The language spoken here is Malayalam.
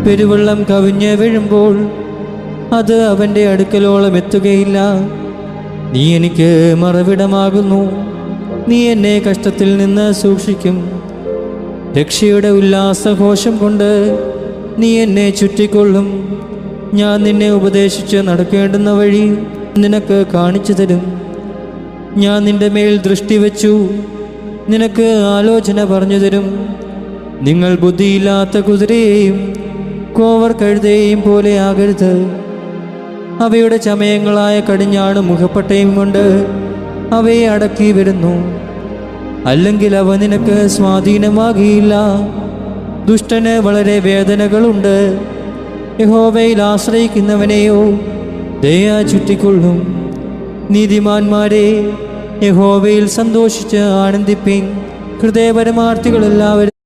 പെരുവെള്ളം കവിഞ്ഞ് വീഴുമ്പോൾ അത് അവൻ്റെ അടുക്കലോളം എത്തുകയില്ല. നീ എനിക്ക് മറവിടമാകുന്നു. നീ എന്നെ കഷ്ടത്തിൽ നിന്ന് സൂക്ഷിക്കും. രക്ഷയുടെ ഉല്ലാസഘോഷം കൊണ്ട് നീ എന്നെ ചുറ്റിക്കൊള്ളും. ഞാൻ നിന്നെ ഉപദേശിച്ച് നടക്കേണ്ടുന്ന വഴി നിനക്ക് കാണിച്ചു തരും. ഞാൻ നിന്റെ മേൽ ദൃഷ്ടി വച്ചു നിനക്ക് ആലോചന പറഞ്ഞു തരും. നിങ്ങൾ ബുദ്ധിയില്ലാത്ത കുതിരയെയും കോവർ കഴുതയെയും പോലെ ആകരുത്. അവയുടെ ചമയങ്ങളായ കടിഞ്ഞാണ് മുഖപ്പട്ടയും കൊണ്ട് അവയെ അടക്കി വരുന്നു. അല്ലെങ്കിൽ അവ നിനക്ക് സ്വാധീനമാകിയില്ല. ദുഷ്ടന് വളരെ വേദനകളുണ്ട്. യഹോവയിൽ ആശ്രയിക്കുന്നവനെയോ ദയ ചുറ്റിക്കൊള്ളും. നീതിമാന്മാരെ, യഹോവയിൽ സന്തോഷിച്ച് ആനന്ദിപ്പിൻ. ഹൃദയപരമാർത്ഥികളെല്ലാവരും